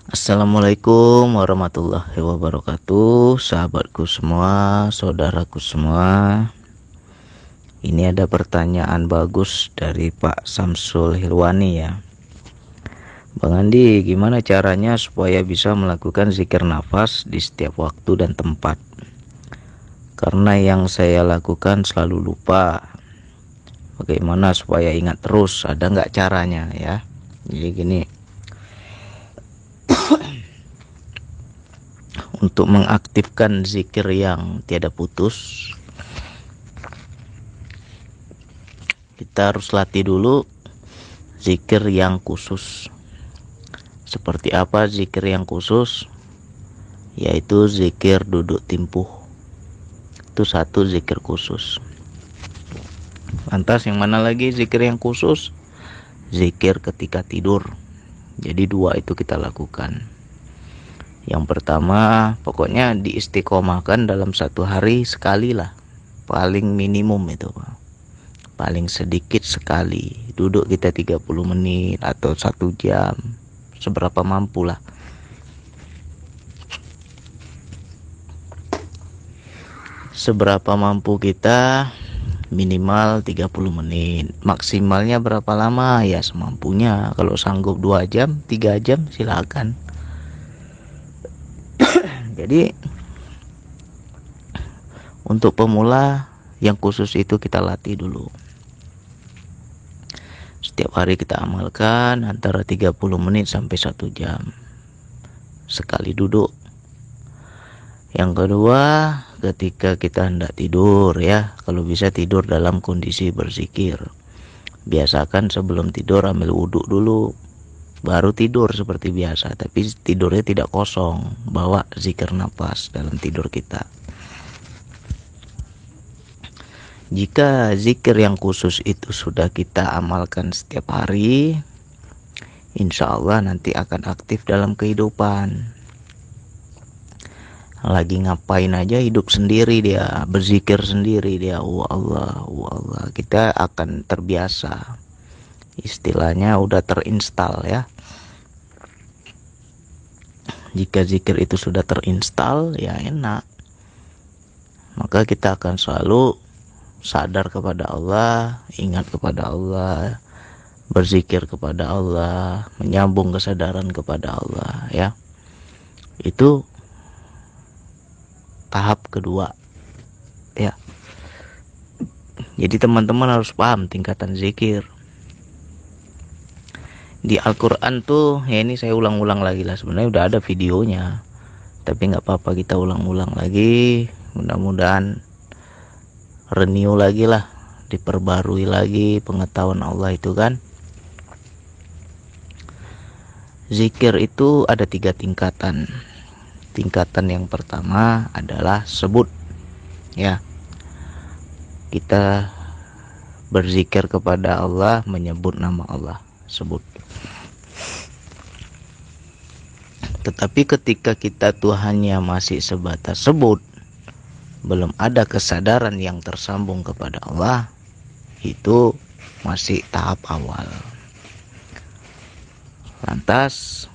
Assalamualaikum warahmatullahi wabarakatuh, sahabatku semua, saudaraku semua. Ini ada pertanyaan bagus dari Pak Samsul Hilwani ya. Bang Andi, gimana caranya supaya bisa melakukan zikir nafas di setiap waktu dan tempat? Karena yang saya lakukan selalu lupa. Bagaimana supaya ingat terus? Ada nggak caranya ya? Jadi gini, untuk mengaktifkan zikir yang tiada putus, kita harus latih dulu zikir yang khusus. Seperti apa zikir yang khusus? Yaitu zikir duduk timpuh. Itu satu zikir khusus. Lantas yang mana lagi zikir yang khusus? Zikir ketika tidur. Jadi dua itu kita lakukan. Yang pertama, pokoknya diistiqomahkan dalam satu hari sekali lah. Paling minimum itu, paling sedikit sekali. Duduk kita 30 menit atau 1 jam, seberapa mampu lah. Seberapa mampu kita, minimal 30 menit. Maksimalnya berapa lama? Ya semampunya. Kalau sanggup 2 jam, 3 jam silakan. Jadi untuk pemula yang khusus itu kita latih dulu. Setiap hari kita amalkan antara 30 menit sampai 1 jam sekali duduk. Yang kedua, ketika kita hendak tidur ya, kalau bisa tidur dalam kondisi berzikir. Biasakan sebelum tidur ambil wudhu dulu, baru tidur seperti biasa. Tapi tidurnya tidak kosong, bawa zikir nafas dalam tidur kita. Jika zikir yang khusus itu sudah kita amalkan setiap hari, insya Allah nanti akan aktif dalam kehidupan. Lagi ngapain aja hidup sendiri dia, berzikir sendiri dia, wa Allah, kita akan terbiasa. Istilahnya udah terinstal ya. Jika zikir itu sudah terinstal, ya enak. Maka kita akan selalu sadar kepada Allah, ingat kepada Allah, berzikir kepada Allah, menyambung kesadaran kepada Allah ya. Itu tahap kedua ya. Jadi teman-teman harus paham tingkatan zikir. Di Al-Quran tuh, ya ini saya ulang-ulang lagi lah, sebenarnya udah ada videonya, tapi nggak apa-apa kita ulang-ulang lagi, mudah-mudahan renew lagi lah, diperbarui lagi pengetahuan Allah itu kan. Zikir itu ada 3 tingkatan. Tingkatan yang pertama adalah sebut ya. Kita berzikir kepada Allah, menyebut nama Allah, sebut. Tetapi ketika kita Tuhannya masih sebatas sebut, belum ada kesadaran yang tersambung kepada Allah, itu masih tahap awal. Lantas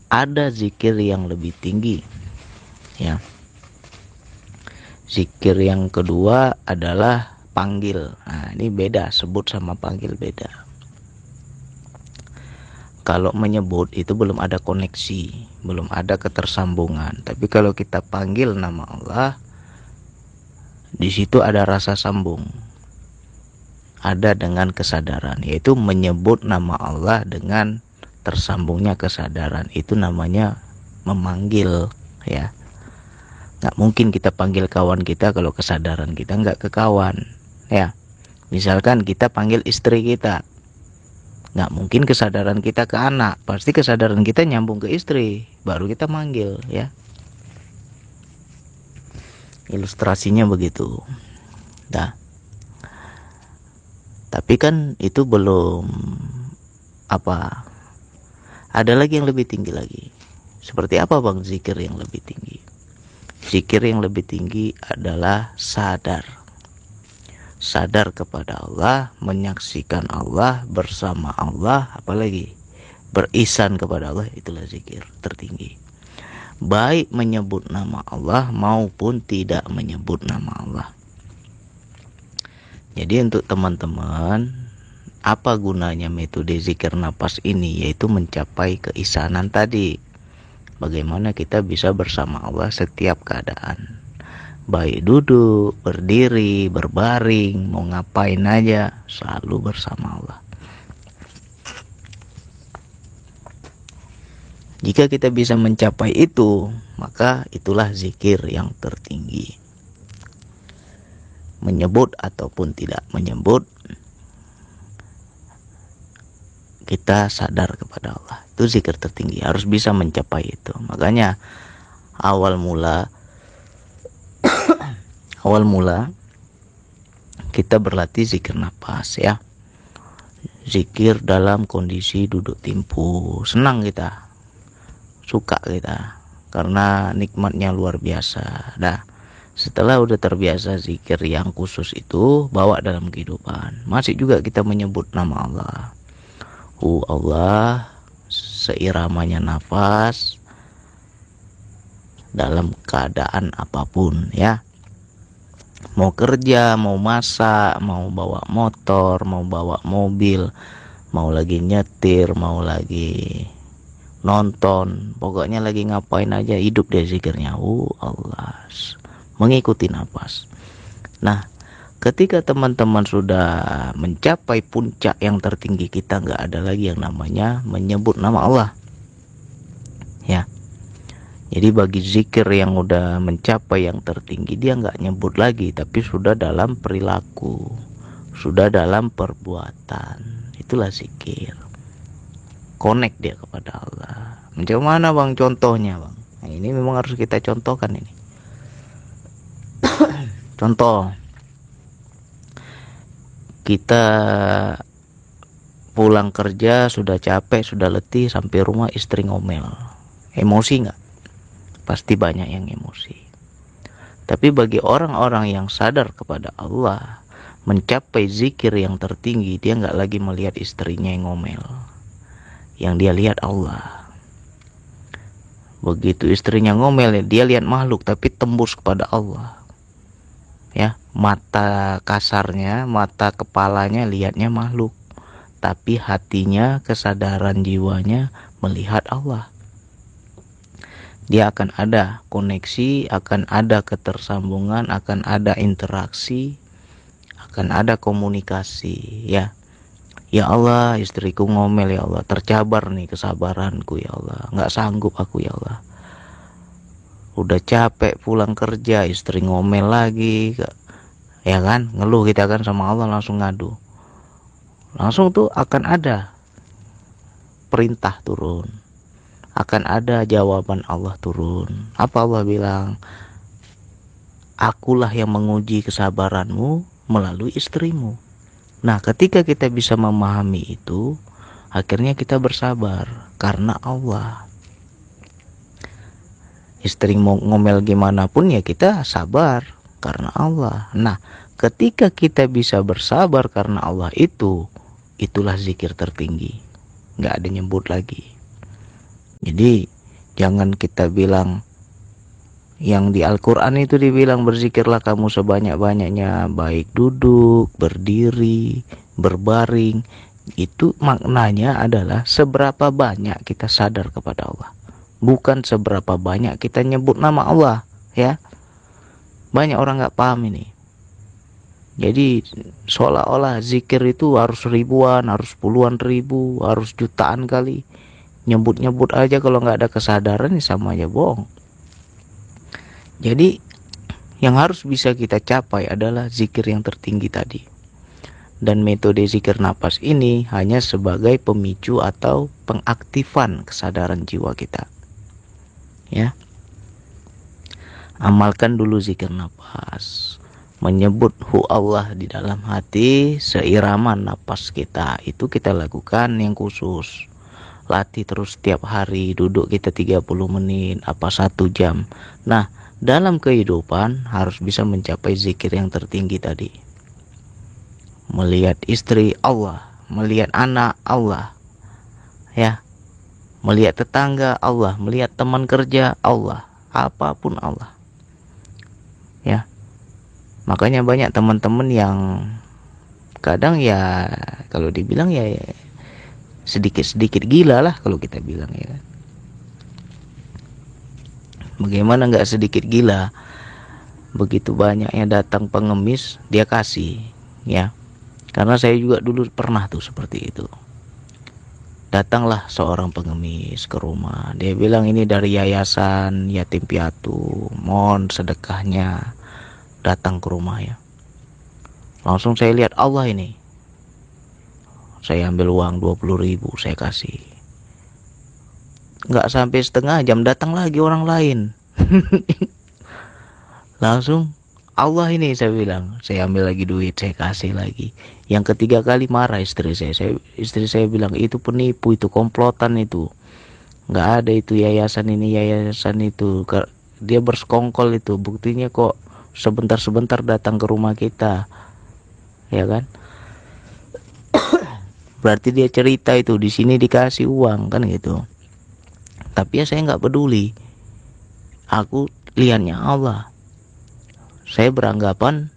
ada zikir yang lebih tinggi ya. Zikir yang kedua adalah panggil. Nah, ini beda, sebut sama panggil beda. Kalau menyebut itu belum ada koneksi, belum ada ketersambungan. Tapi kalau kita panggil nama Allah, di situ ada rasa sambung. Ada dengan kesadaran, yaitu menyebut nama Allah dengan tersambungnya kesadaran. Itu namanya memanggil ya. Nggak mungkin kita panggil kawan kita kalau kesadaran kita nggak ke kawan ya. Misalkan kita panggil istri kita, nggak mungkin kesadaran kita ke anak, pasti kesadaran kita nyambung ke istri, baru kita manggil ya. Ilustrasinya begitu. Nah, tapi kan itu belum apa. Ada lagi yang lebih tinggi lagi. Seperti apa bang zikir yang lebih tinggi? Zikir yang lebih tinggi adalah sadar. Sadar kepada Allah, menyaksikan Allah, bersama Allah, apalagi berisan kepada Allah, itulah zikir tertinggi. Baik menyebut nama Allah maupun tidak menyebut nama Allah. Jadi untuk teman-teman, apa gunanya metode zikir napas ini? Yaitu mencapai keisanan tadi. Bagaimana kita bisa bersama Allah setiap keadaan, baik duduk, berdiri, berbaring, mau ngapain aja, selalu bersama Allah. Jika kita bisa mencapai itu, maka itulah zikir yang tertinggi. Menyebut ataupun tidak menyebut, kita sadar kepada Allah. Itu zikir tertinggi, harus bisa mencapai itu. Makanya awal mula kita berlatih zikir nafas ya. Zikir dalam kondisi duduk timpu. Senang kita, suka kita, karena nikmatnya luar biasa. Nah, setelah udah terbiasa zikir yang khusus itu, bawa dalam kehidupan. Masih juga kita menyebut nama Allah. Allah, seiramanya nafas dalam keadaan apapun ya. Mau kerja, mau masak, mau bawa motor, mau bawa mobil, mau lagi nyetir, mau lagi nonton, pokoknya lagi ngapain aja, hidup deh zikirnya. Allah, mengikuti nafas. Nah, ketika teman-teman sudah mencapai puncak yang tertinggi, kita nggak ada lagi yang namanya menyebut nama Allah ya. Jadi bagi zikir yang udah mencapai yang tertinggi, dia nggak nyebut lagi, tapi sudah dalam perilaku, sudah dalam perbuatan. Itulah zikir. Connect dia kepada Allah. Macam mana bang contohnya bang? Nah, ini memang harus kita contohkan ini. Contoh, kita pulang kerja sudah capek, sudah letih, sampai rumah istri ngomel. Emosi nggak? Pasti banyak yang emosi. Tapi bagi orang-orang yang sadar kepada Allah, mencapai zikir yang tertinggi, dia nggak lagi melihat istrinya yang ngomel. Yang dia lihat Allah. Begitu istrinya ngomel, dia lihat makhluk, tapi tembus kepada Allah. Ya, mata kasarnya, mata kepalanya lihatnya makhluk, tapi hatinya, kesadaran jiwanya melihat Allah. Dia akan ada koneksi, akan ada ketersambungan, akan ada interaksi, akan ada komunikasi ya. Ya Allah, istriku ngomel ya Allah, tercabar nih kesabaranku ya Allah, nggak sanggup aku ya Allah. Udah capek pulang kerja, istri ngomel lagi, ya kan, ngeluh kita kan sama Allah, langsung ngadu. Langsung tuh akan ada perintah turun, akan ada jawaban Allah turun. Apa Allah bilang? Akulah yang menguji kesabaranmu melalui istrimu. Nah, ketika kita bisa memahami itu, akhirnya kita bersabar karena Allah. Istri mau ngomel gimana pun ya kita sabar karena Allah. Nah, ketika kita bisa bersabar karena Allah itu, itulah zikir tertinggi. Nggak ada nyebut lagi. Jadi jangan kita bilang yang di Al-Quran itu dibilang berzikirlah kamu sebanyak-banyaknya, baik duduk, berdiri, berbaring. Itu maknanya adalah seberapa banyak kita sadar kepada Allah, bukan seberapa banyak kita nyebut nama Allah ya. Banyak orang nggak paham ini. Jadi seolah-olah zikir itu harus ribuan, harus puluhan ribu, harus jutaan kali. Nyebut-nyebut aja kalau nggak ada kesadaran ya sama aja bohong. Jadi yang harus bisa kita capai adalah zikir yang tertinggi tadi. Dan metode zikir napas ini hanya sebagai pemicu atau pengaktifan kesadaran jiwa kita. Ya. Amalkan dulu zikir napas. Menyebut hu Allah di dalam hati seirama napas kita. Itu kita lakukan yang khusus. Latih terus setiap hari, duduk kita 30 menit, apa 1 jam. Nah, dalam kehidupan harus bisa mencapai zikir yang tertinggi tadi. Melihat istri Allah, melihat anak Allah. Ya, Melihat tetangga Allah, melihat teman kerja Allah, apapun Allah. Ya. Makanya banyak teman-teman yang kadang ya kalau dibilang ya sedikit-sedikit gila lah kalau kita bilang ya kan. Bagaimana nggak sedikit gila? Begitu banyaknya datang pengemis, dia kasih, ya. Karena saya juga dulu pernah tuh seperti itu. Datanglah seorang pengemis ke rumah. Dia bilang ini dari yayasan yatim piatu, mohon sedekahnya. Datang ke rumah ya. Langsung saya lihat Allah ini. Saya ambil uang 20.000, saya kasih. Nggak sampai setengah jam datang lagi orang lain. Langsung Allah ini saya bilang, saya ambil lagi duit, saya kasih lagi. Yang ketiga kali marah istri saya. Istri saya bilang itu penipu, itu komplotan itu. Nggak ada itu yayasan ini, yayasan itu. Dia bersekongkol itu. Buktinya kok sebentar-sebentar datang ke rumah kita. Ya kan? Berarti dia cerita itu di sini dikasih uang kan gitu. Tapi ya saya nggak peduli. Aku lihatnya Allah. Saya beranggapan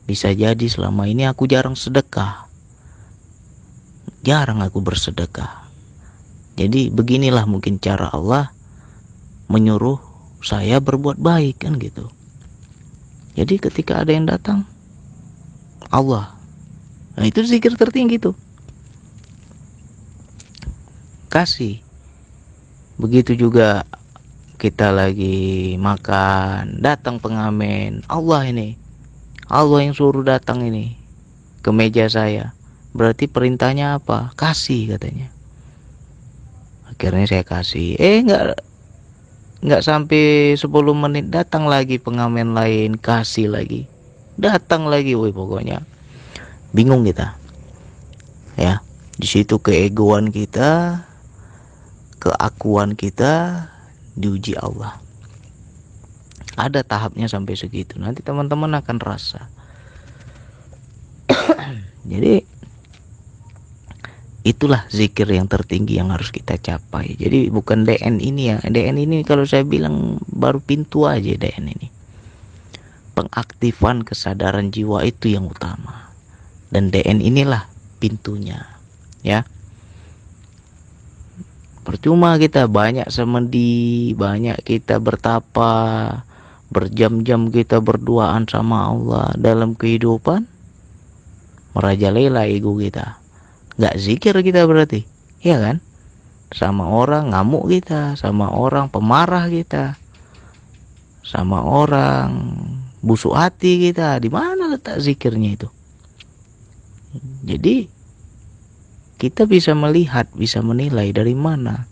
bisa jadi selama ini aku jarang sedekah. Jarang aku bersedekah. Jadi beginilah mungkin cara Allah menyuruh saya berbuat baik kan gitu. Jadi ketika ada yang datang Allah. Nah itu zikir tertinggi tuh. Kasih. Begitu juga kita lagi makan, datang pengamen, Allah ini. Allah yang suruh datang ini ke meja saya. Berarti perintahnya apa? Kasih katanya. Akhirnya saya kasih. Enggak sampai 10 menit datang lagi pengamen lain, kasih lagi. Datang lagi, woi pokoknya. Bingung kita. Ya, di situ keegoan kita, keakuan kita diuji Allah. Ada tahapnya sampai segitu. Nanti teman-teman akan rasa. Jadi itulah zikir yang tertinggi yang harus kita capai. Jadi bukan DN ini ya. DN ini kalau saya bilang baru pintu aja DN ini. Pengaktifan kesadaran jiwa itu yang utama. Dan DN inilah pintunya. Ya. Percuma kita banyak semedi, banyak kita bertapa, berjam-jam kita berduaan sama Allah dalam kehidupan, merajalela ego kita. Gak zikir kita berarti, ya kan? Sama orang ngamuk kita, sama orang pemarah kita, sama orang busuk hati kita. Di mana letak zikirnya itu? Jadi kita bisa melihat, bisa menilai dari mana.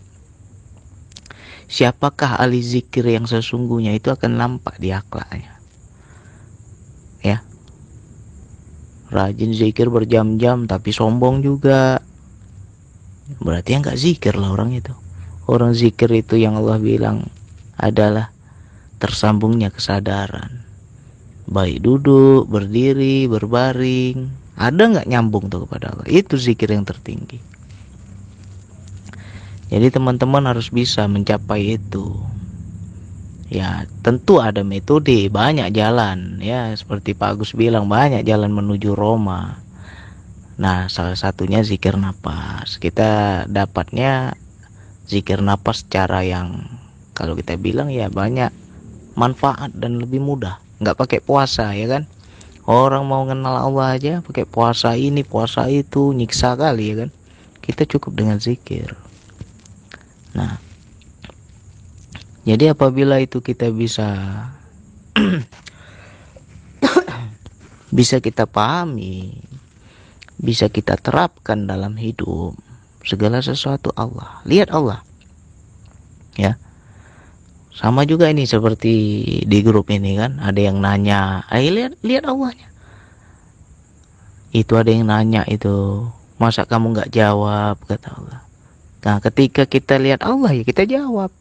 Siapakah ahli zikir yang sesungguhnya itu akan nampak di akhlaknya. Ya. Rajin zikir berjam-jam tapi sombong juga. Berarti yang gak zikir lah orang itu. Orang zikir itu yang Allah bilang adalah tersambungnya kesadaran. Baik duduk, berdiri, berbaring. Ada nggak nyambung tuh kepada Allah? Itu zikir yang tertinggi. Jadi teman-teman harus bisa mencapai itu. Ya tentu ada metode, banyak jalan. Ya seperti Pak Agus bilang banyak jalan menuju Roma. Nah salah satunya zikir napas. Kita dapatnya zikir napas cara yang kalau kita bilang ya banyak manfaat dan lebih mudah. Nggak pakai puasa ya kan? Orang mau kenal Allah aja pakai puasa ini, puasa itu, nyiksa kali ya kan. Kita cukup dengan zikir. Nah, jadi apabila itu kita bisa kita pahami, bisa kita terapkan dalam hidup, segala sesuatu Allah. Lihat Allah. Ya. Sama juga ini seperti di grup ini kan, ada yang nanya, lihat Allahnya. Itu ada yang nanya itu, masa kamu nggak jawab, kata Allah. Nah ketika kita lihat Allah ya kita jawab.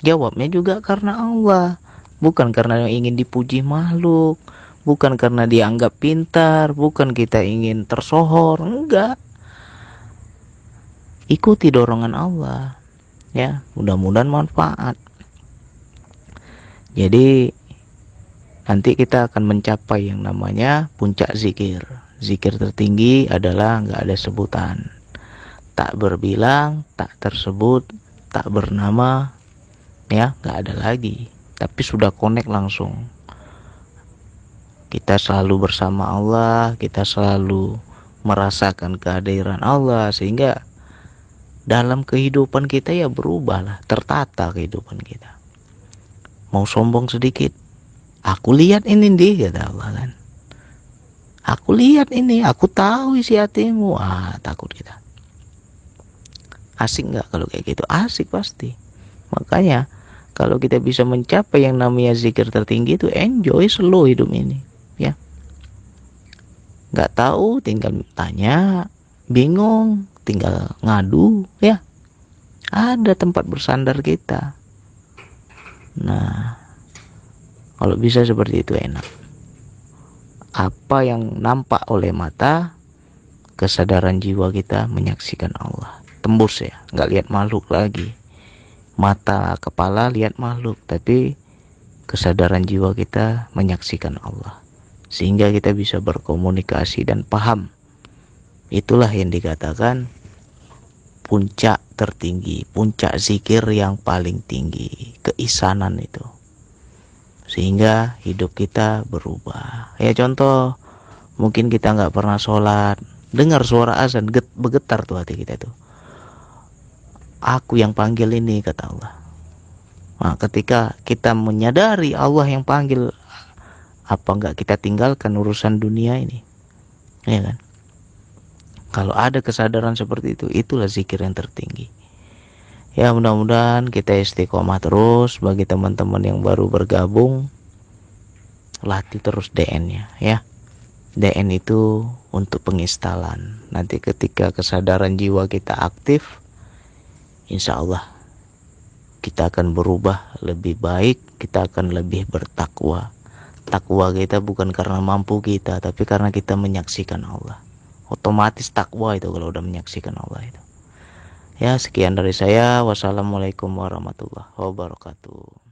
Jawabnya juga karena Allah, bukan karena ingin dipuji makhluk, bukan karena dianggap pintar, bukan kita ingin tersohor, enggak. Ikuti dorongan Allah. Ya, mudah-mudahan manfaat. Jadi nanti kita akan mencapai yang namanya puncak zikir. Zikir tertinggi adalah nggak ada sebutan, tak berbilang, tak tersebut, tak bernama, ya nggak ada lagi. Tapi sudah connect langsung. Kita selalu bersama Allah, kita selalu merasakan kehadiran Allah, sehingga dalam kehidupan kita ya berubahlah, tertata kehidupan kita. Mau sombong sedikit, aku lihat ini dia, kata Allah kan. Aku lihat ini, aku tahu isi hatimu. Takut kita. Asik nggak kalau kayak gitu? Asik pasti. Makanya kalau kita bisa mencapai yang namanya zikir tertinggi itu enjoy slow hidup ini, ya. Nggak tahu tinggal tanya, bingung tinggal ngadu, ya. Ada tempat bersandar kita. Nah, kalau bisa seperti itu enak. Apa yang nampak oleh mata, kesadaran jiwa kita menyaksikan Allah. Tembus ya, nggak lihat makhluk lagi. Mata kepala lihat makhluk, tapi kesadaran jiwa kita menyaksikan Allah. Sehingga kita bisa berkomunikasi dan paham. Itulah yang dikatakan puncak tertinggi, puncak zikir yang paling tinggi, keisanan itu. Sehingga hidup kita berubah. Ya contoh, mungkin kita nggak pernah sholat, dengar suara azan, bergetar tuh hati kita tuh. Aku yang panggil ini, kata Allah. Nah, ketika kita menyadari Allah yang panggil, apa nggak kita tinggalkan urusan dunia ini, ya kan? Kalau ada kesadaran seperti itu, itulah zikir yang tertinggi. Ya mudah-mudahan kita istiqomah terus. Bagi teman-teman yang baru bergabung, latih terus DN-nya ya. DN itu untuk penginstalan. Nanti ketika kesadaran jiwa kita aktif, insya Allah kita akan berubah lebih baik. Kita akan lebih bertakwa. Takwa kita bukan karena mampu kita, tapi karena kita menyaksikan Allah. Otomatis takwa itu kalau udah menyaksikan Allah itu. Ya, sekian dari saya. Wassalamualaikum warahmatullahi wabarakatuh.